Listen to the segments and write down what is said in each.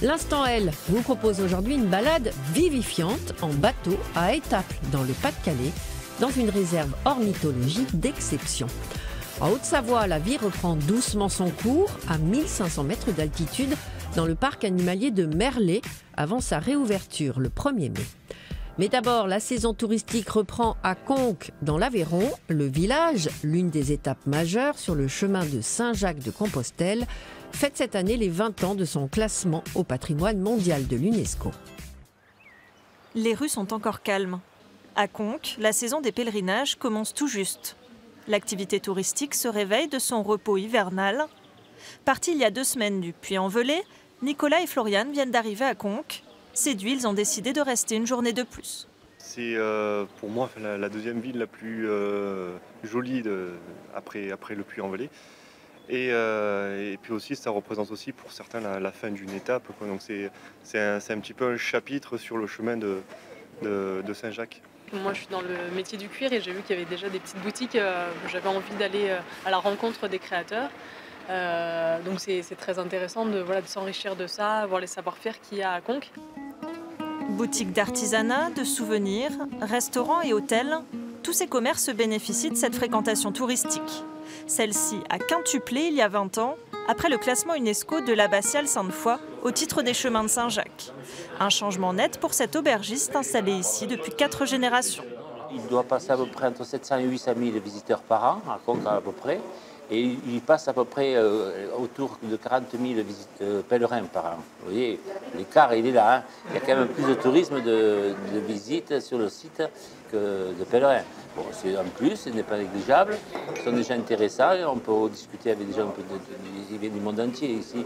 L'Instant L vous propose aujourd'hui une balade vivifiante en bateau à Étaples, dans le Pas-de-Calais, dans une réserve ornithologique d'exception. En Haute-Savoie, la vie reprend doucement son cours à 1500 mètres d'altitude dans le parc animalier de Merlet avant sa réouverture le 1er mai. Mais d'abord, la saison touristique reprend à Conques, dans l'Aveyron. Le village, l'une des étapes majeures sur le chemin de Saint-Jacques-de-Compostelle, fête cette année les 20 ans de son classement au patrimoine mondial de l'UNESCO. Les rues sont encore calmes. À Conques, la saison des pèlerinages commence tout juste. L'activité touristique se réveille de son repos hivernal. Partis il y a 2 semaines du Puy-en-Velay, Nicolas et Floriane viennent d'arriver à Conques. Séduits, ils ont décidé de rester une journée de plus. C'est pour moi la deuxième ville la plus jolie après le Puy-en-Velay. Et puis aussi, ça représente aussi pour certains la fin d'une étape, quoi. Donc c'est un petit peu un chapitre sur le chemin de Saint-Jacques. Moi, je suis dans le métier du cuir et j'ai vu qu'il y avait déjà des petites boutiques. J'avais envie d'aller à la rencontre des créateurs. Donc c'est très intéressant de s'enrichir de ça, voir les savoir-faire qu'il y a à Conques. Boutiques d'artisanat, de souvenirs, restaurants et hôtels, tous ces commerces bénéficient de cette fréquentation touristique. Celle-ci a quintuplé il y a 20 ans, après le classement UNESCO de l'abbatiale Sainte-Foy au titre des chemins de Saint-Jacques. Un changement net pour cet aubergiste installé ici depuis 4 générations. Il doit passer à peu près entre 700 et 800 000 visiteurs par an, à Conques à peu près. Et il passe à peu près autour de 40 000 pèlerins par an. Vous voyez, l'écart, il est là. Hein. Il y a quand même plus de tourisme de visites sur le site que de pèlerins. Bon, en plus, ce n'est pas négligeable. Ce sont des gens intéressants. On peut discuter avec des gens du monde entier ici.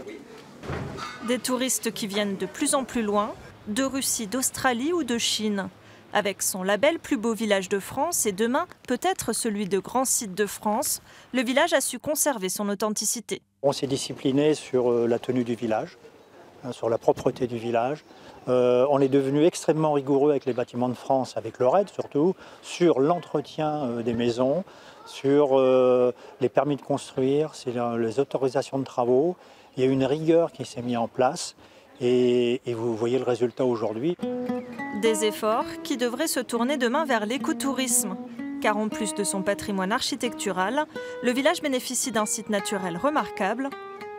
Des touristes qui viennent de plus en plus loin, de Russie, d'Australie ou de Chine. Avec son label Plus beau village de France et demain peut-être celui de Grand Site de France, le village a su conserver son authenticité. On s'est discipliné sur la tenue du village, sur la propreté du village. On est devenu extrêmement rigoureux avec les bâtiments de France, avec le RAID surtout, sur l'entretien des maisons, sur les permis de construire, les autorisations de travaux. Il y a une rigueur qui s'est mise en place. Et vous voyez le résultat aujourd'hui. Des efforts qui devraient se tourner demain vers l'écotourisme. Car en plus de son patrimoine architectural, le village bénéficie d'un site naturel remarquable,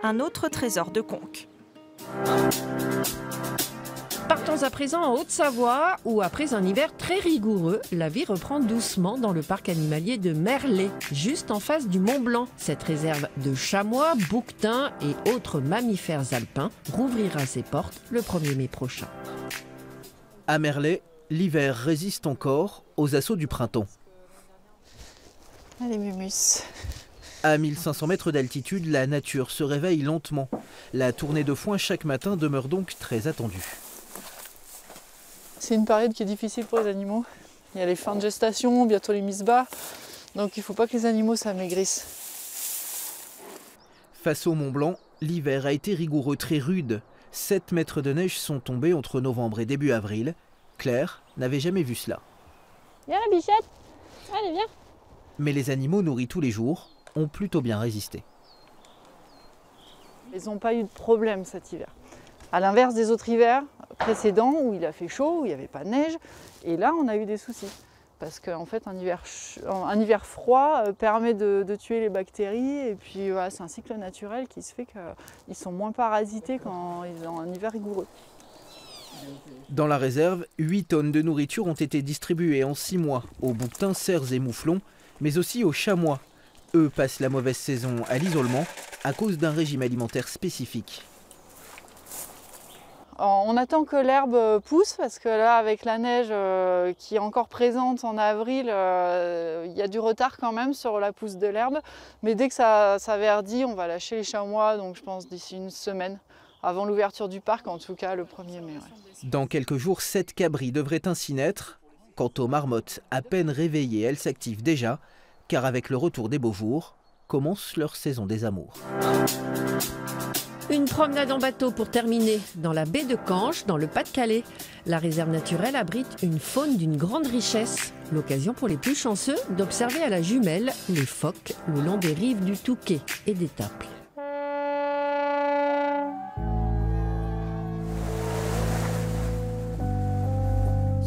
un autre trésor de Conques. Partons à présent en Haute-Savoie, où après un hiver très rigoureux, la vie reprend doucement dans le parc animalier de Merlet, juste en face du Mont-Blanc. Cette réserve de chamois, bouquetins et autres mammifères alpins rouvrira ses portes le 1er mai prochain. À Merlet, l'hiver résiste encore aux assauts du printemps. Allez, Mumus. À 1500 mètres d'altitude, la nature se réveille lentement. La tournée de foin chaque matin demeure donc très attendue. C'est une période qui est difficile pour les animaux. Il y a les fins de gestation, bientôt les mises bas. Donc il ne faut pas que les animaux s'amaigrissent. Face au Mont Blanc, l'hiver a été rigoureux, très rude. 7 mètres de neige sont tombés entre novembre et début avril. Claire n'avait jamais vu cela. Viens la bichette. Allez, viens. Mais les animaux nourris tous les jours ont plutôt bien résisté. Ils n'ont pas eu de problème cet hiver. À l'inverse des autres hivers précédents où il a fait chaud, où il n'y avait pas de neige. Et là, on a eu des soucis. Parce qu'en fait, un hiver froid permet de tuer les bactéries. Et puis, voilà, c'est un cycle naturel qui se fait qu'ils sont moins parasités quand ils ont un hiver rigoureux. Dans la réserve, 8 tonnes de nourriture ont été distribuées en 6 mois aux bouquetins, cerfs et mouflons, mais aussi aux chamois. Eux passent la mauvaise saison à l'isolement à cause d'un régime alimentaire spécifique. On attend que l'herbe pousse parce que là, avec la neige qui est encore présente en avril, il y a du retard quand même sur la pousse de l'herbe. Mais dès que ça verdit, on va lâcher les chamois, donc je pense d'ici une semaine, avant l'ouverture du parc, en tout cas le 1er mai. Ouais. Dans quelques jours, 7 cabris devraient ainsi naître. Quant aux marmottes, à peine réveillées, elles s'activent déjà, car avec le retour des beaux jours, commence leur saison des amours. Une promenade en bateau pour terminer dans la baie de Canche, dans le Pas-de-Calais. La réserve naturelle abrite une faune d'une grande richesse. L'occasion pour les plus chanceux d'observer à la jumelle les phoques le long des rives du Touquet et d'Étaples.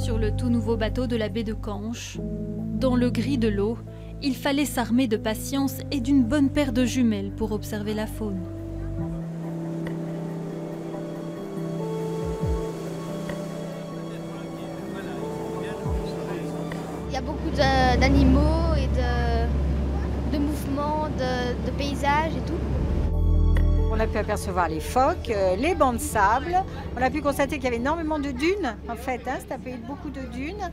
Sur le tout nouveau bateau de la baie de Canche, dans le gris de l'eau, il fallait s'armer de patience et d'une bonne paire de jumelles pour observer la faune. Il y a beaucoup d'animaux et de mouvements, de paysages et tout. On a pu apercevoir les phoques, les bancs de sable. On a pu constater qu'il y avait énormément de dunes, en fait. C'est un pays de beaucoup de dunes.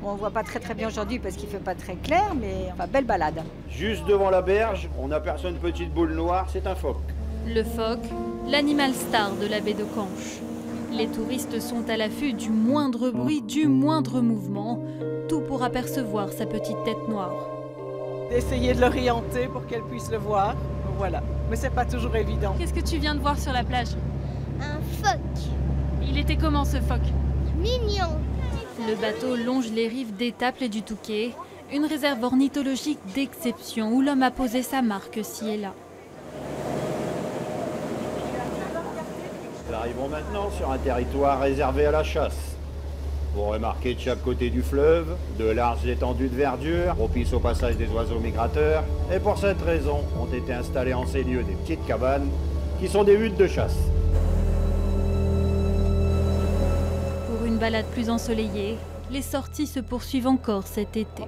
Bon, on ne voit pas très bien aujourd'hui parce qu'il ne fait pas très clair, mais enfin, belle balade. Juste devant la berge, on aperçoit une petite boule noire, c'est un phoque. Le phoque, l'animal star de la baie de Canche. Les touristes sont à l'affût du moindre bruit, du moindre mouvement, tout pour apercevoir sa petite tête noire. D'essayer de l'orienter pour qu'elle puisse le voir, voilà. Mais c'est pas toujours évident. Qu'est-ce que tu viens de voir sur la plage? Un phoque. Il était comment ce phoque? Mignon. Le bateau longe les rives d'Étaples et du Touquet, une réserve ornithologique d'exception où l'homme a posé sa marque ci et là. Nous arrivons maintenant sur un territoire réservé à la chasse. Vous remarquez de chaque côté du fleuve, de larges étendues de verdure, propices au passage des oiseaux migrateurs. Et pour cette raison, ont été installées en ces lieux des petites cabanes, qui sont des huttes de chasse. Pour une balade plus ensoleillée, les sorties se poursuivent encore cet été.